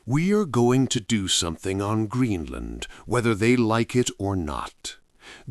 We are going to do something on Greenland, whether they like it or not.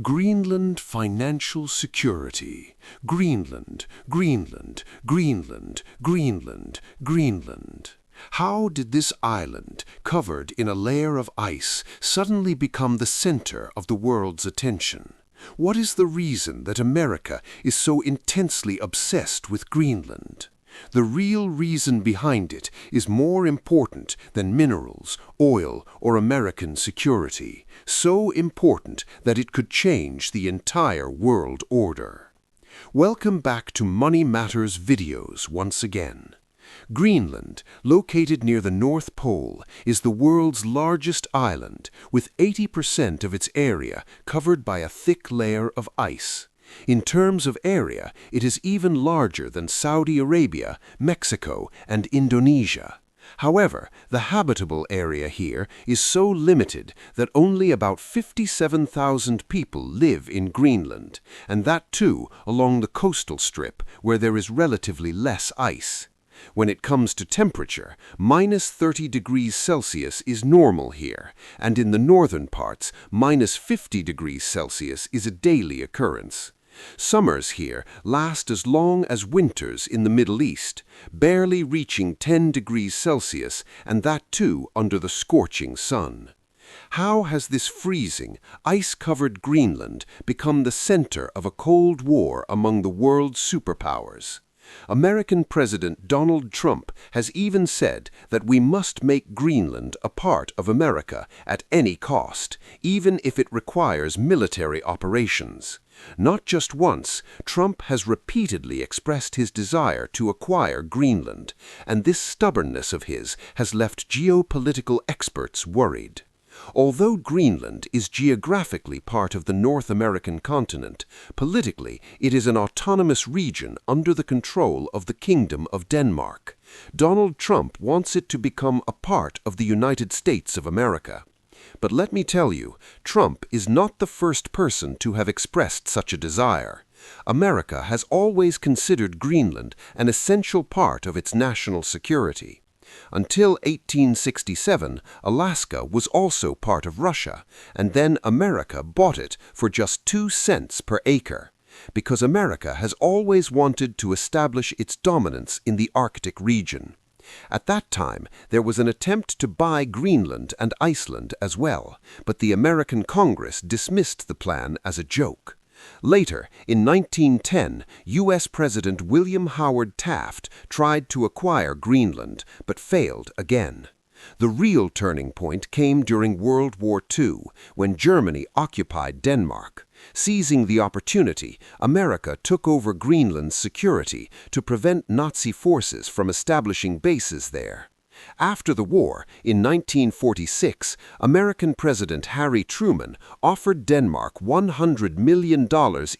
Greenland financial security. Greenland, Greenland, Greenland, Greenland, Greenland. How did this island, covered in a layer of ice, suddenly become the center of the world's attention? What is the reason that America is so intensely obsessed with Greenland? The real reason behind it is more important than minerals, oil, or American security, so important that it could change the entire world order. Welcome back to Money Matters videos once again. Greenland, located near the North Pole, is the world's largest island, with 80% of its area covered by a thick layer of ice. In terms of area, it is even larger than Saudi Arabia, Mexico, and Indonesia. However, the habitable area here is so limited that only about 57,000 people live in Greenland, and that too along the coastal strip where there is relatively less ice. When it comes to temperature, minus 30 degrees Celsius is normal here, and in the northern parts, minus 50 degrees Celsius is a daily occurrence. Summers here last as long as winters in the Middle East, barely reaching 10 degrees Celsius, and that too under the scorching sun. How has this freezing, ice-covered Greenland become the center of a Cold War among the world's superpowers? American President Donald Trump has even said that we must make Greenland a part of America at any cost, even if it requires military operations. Not just once, Trump has repeatedly expressed his desire to acquire Greenland, and this stubbornness of his has left geopolitical experts worried. Although Greenland is geographically part of the North American continent, politically it is an autonomous region under the control of the Kingdom of Denmark. Donald Trump wants it to become a part of the United States of America. But let me tell you, Trump is not the first person to have expressed such a desire. America has always considered Greenland an essential part of its national security. Until 1867, Alaska was also part of Russia, and then America bought it for just 2 cents per acre, because America has always wanted to establish its dominance in the Arctic region. At that time, there was an attempt to buy Greenland and Iceland as well, but the American Congress dismissed the plan as a joke. Later, in 1910, U.S. President William Howard Taft tried to acquire Greenland, but failed again. The real turning point came during World War II, when Germany occupied Denmark. Seizing the opportunity, America took over Greenland's security to prevent Nazi forces from establishing bases there. After the war, in 1946, American President Harry Truman offered Denmark $100 million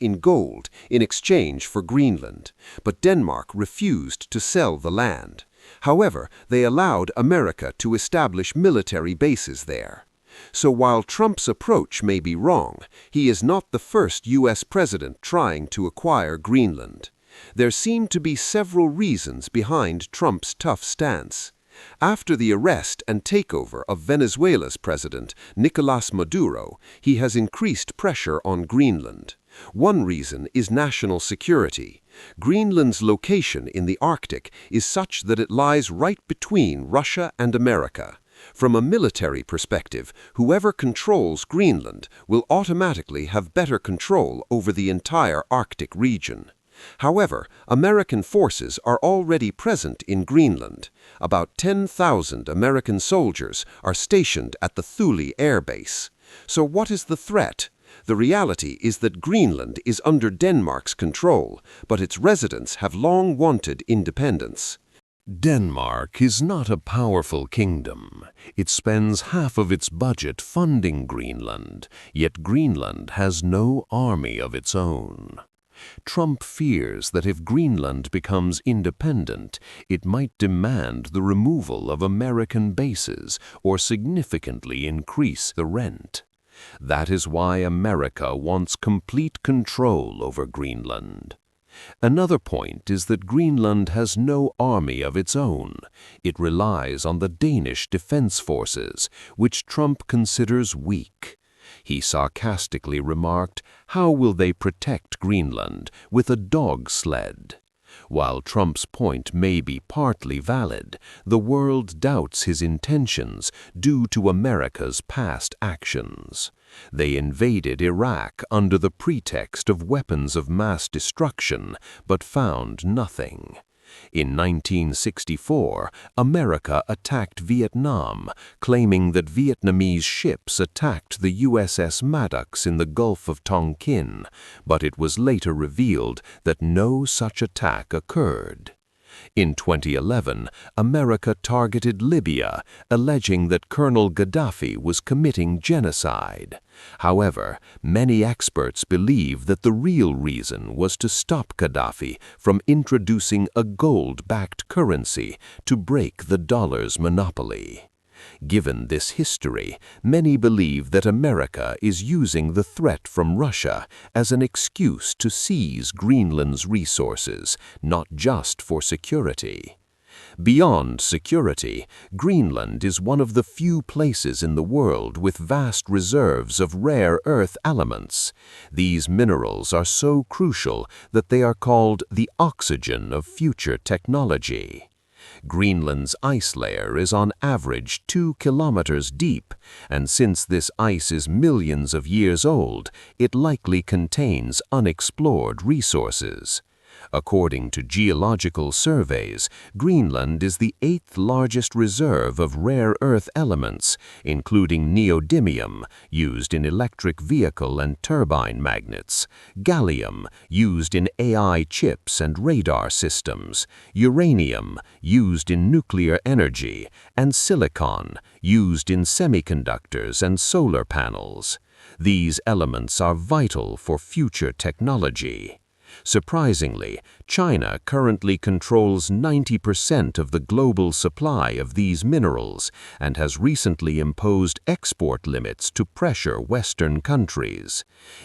in gold in exchange for Greenland, but Denmark refused to sell the land. However, they allowed America to establish military bases there. So while Trump's approach may be wrong, he is not the first U.S. president trying to acquire Greenland. There seem to be several reasons behind Trump's tough stance. After the arrest and takeover of Venezuela's president, Nicolás Maduro, he has increased pressure on Greenland. One reason is national security. Greenland's location in the Arctic is such that it lies right between Russia and America. From a military perspective, whoever controls Greenland will automatically have better control over the entire Arctic region. However, American forces are already present in Greenland. About 10,000 American soldiers are stationed at the Thule Air Base. So what is the threat? The reality is that Greenland is under Denmark's control, but its residents have long wanted independence. Denmark is not a powerful kingdom. It spends half of its budget funding Greenland, yet Greenland has no army of its own. Trump fears that if Greenland becomes independent, it might demand the removal of American bases or significantly increase the rent. That is why America wants complete control over Greenland. Another point is that Greenland has no army of its own. It relies on the Danish defense forces, which Trump considers weak. He sarcastically remarked, "How will they protect Greenland with a dog sled?" While Trump's point may be partly valid, the world doubts his intentions due to America's past actions. They invaded Iraq under the pretext of weapons of mass destruction, but found nothing. In 1964, America attacked Vietnam, claiming that Vietnamese ships attacked the USS Maddox in the Gulf of Tonkin, but it was later revealed that no such attack occurred. In 2011, America targeted Libya, alleging that Colonel Gaddafi was committing genocide. However, many experts believe that the real reason was to stop Gaddafi from introducing a gold-backed currency to break the dollar's monopoly. Given this history, many believe that America is using the threat from Russia as an excuse to seize Greenland's resources, not just for security. Beyond security, Greenland is one of the few places in the world with vast reserves of rare earth elements. These minerals are so crucial that they are called the oxygen of future technology. Greenland's ice layer is on average 2 kilometers deep, and since this ice is millions of years old, it likely contains unexplored resources. According to geological surveys, Greenland is the 8th largest reserve of rare earth elements, including neodymium, used in electric vehicle and turbine magnets, gallium, used in AI chips and radar systems, uranium, used in nuclear energy, and silicon, used in semiconductors and solar panels. These elements are vital for future technology. Surprisingly, China currently controls 90% of the global supply of these minerals and has recently imposed export limits to pressure Western countries.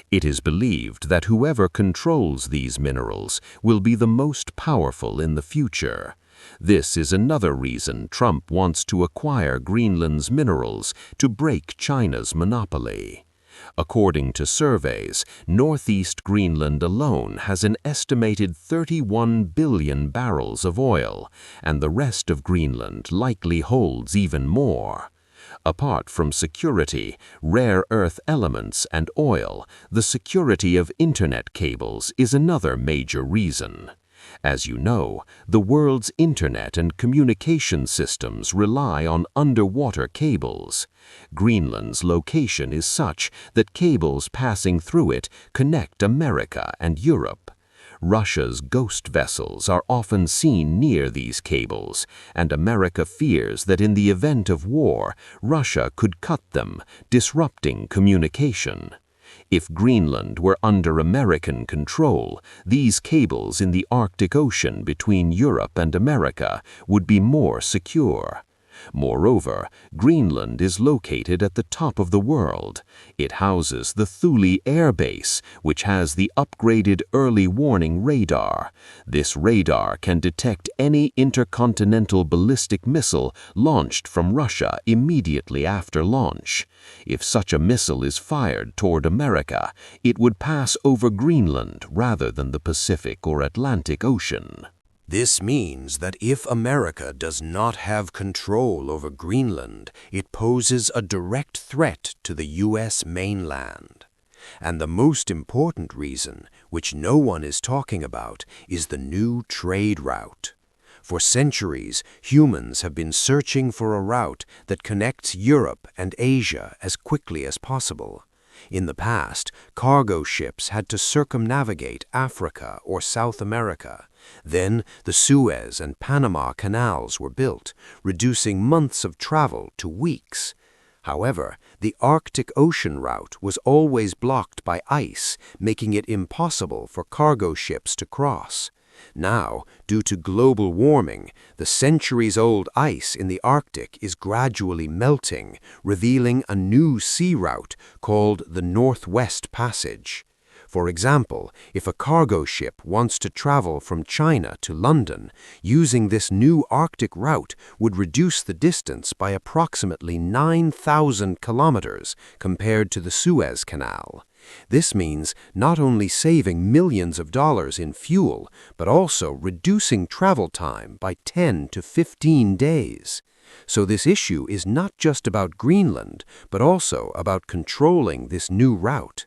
It is believed that whoever controls these minerals will be the most powerful in the future. This is another reason Trump wants to acquire Greenland's minerals to break China's monopoly. According to surveys, northeast Greenland alone has an estimated 31 billion barrels of oil, and the rest of Greenland likely holds even more. Apart from security, rare earth elements, and oil, the security of internet cables is another major reason. As you know, the world's internet and communication systems rely on underwater cables. Greenland's location is such that cables passing through it connect America and Europe. Russia's ghost vessels are often seen near these cables, and America fears that in the event of war, Russia could cut them, disrupting communication. If Greenland were under American control, these cables in the Arctic Ocean between Europe and America would be more secure. Moreover, Greenland is located at the top of the world. It houses the Thule Air Base, which has the upgraded early warning radar. This radar can detect any intercontinental ballistic missile launched from Russia immediately after launch. If such a missile is fired toward America, it would pass over Greenland rather than the Pacific or Atlantic Ocean. This means that if America does not have control over Greenland, it poses a direct threat to the U.S. mainland. And the most important reason, which no one is talking about, is the new trade route. For centuries, humans have been searching for a route that connects Europe and Asia as quickly as possible. In the past, cargo ships had to circumnavigate Africa or South America. Then the Suez and Panama canals were built, reducing months of travel to weeks. However, the Arctic Ocean route was always blocked by ice, making it impossible for cargo ships to cross. Now, due to global warming, the centuries-old ice in the Arctic is gradually melting, revealing a new sea route called the Northwest Passage. For example, if a cargo ship wants to travel from China to London, using this new Arctic route would reduce the distance by approximately 9,000 kilometers compared to the Suez Canal. This means not only saving millions of dollars in fuel, but also reducing travel time by 10 to 15 days. So this issue is not just about Greenland, but also about controlling this new route.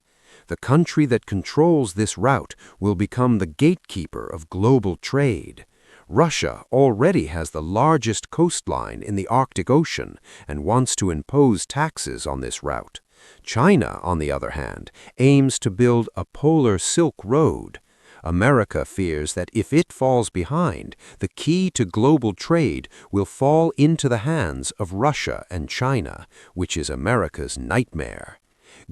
The country that controls this route will become the gatekeeper of global trade. Russia already has the largest coastline in the Arctic Ocean and wants to impose taxes on this route. China, on the other hand, aims to build a polar Silk Road. America fears that if it falls behind, the key to global trade will fall into the hands of Russia and China, which is America's nightmare.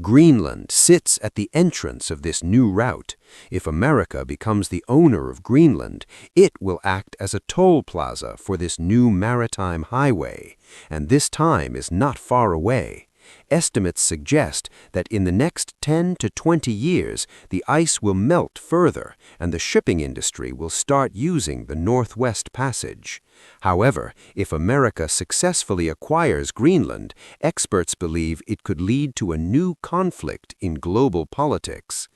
Greenland sits at the entrance of this new route. If America becomes the owner of Greenland, it will act as a toll plaza for this new maritime highway, and this time is not far away. Estimates suggest that in the next 10 to 20 years, the ice will melt further and the shipping industry will start using the Northwest Passage. However, if America successfully acquires Greenland, experts believe it could lead to a new conflict in global politics.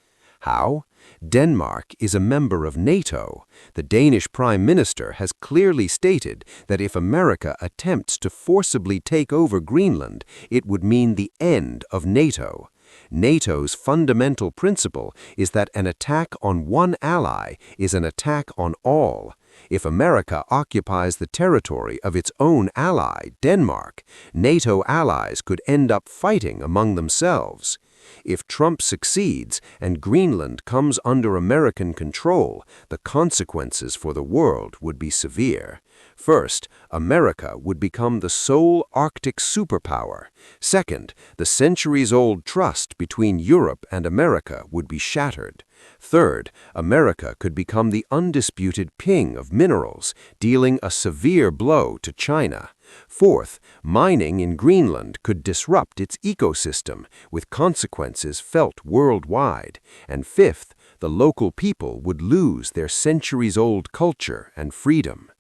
How? Denmark is a member of NATO. The Danish Prime Minister has clearly stated that if America attempts to forcibly take over Greenland, it would mean the end of NATO. NATO's fundamental principle is that an attack on one ally is an attack on all. If America occupies the territory of its own ally, Denmark, NATO allies could end up fighting among themselves. If Trump succeeds and Greenland comes under American control, the consequences for the world would be severe. First, America would become the sole Arctic superpower. Second, the centuries-old trust between Europe and America would be shattered. Third, America could become the undisputed king of minerals, dealing a severe blow to China. Fourth, mining in Greenland could disrupt its ecosystem, with consequences felt worldwide. And fifth, the local people would lose their centuries-old culture and freedom.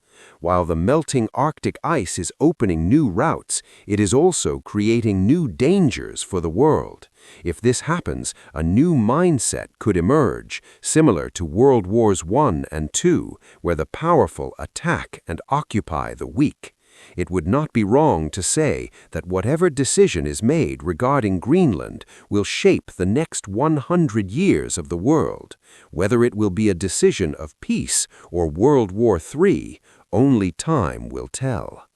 While the melting Arctic ice is opening new routes, it is also creating new dangers for the world. If this happens, a new mindset could emerge, similar to World Wars I and II, where the powerful attack and occupy the weak. It would not be wrong to say that whatever decision is made regarding Greenland will shape the next 100 years of the world. Whether it will be a decision of peace or World War III, only time will tell.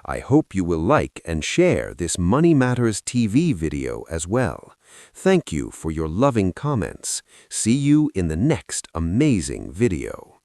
I hope you will like and share this Money Matters TV video as well. Thank you for your loving comments. See you in the next amazing video.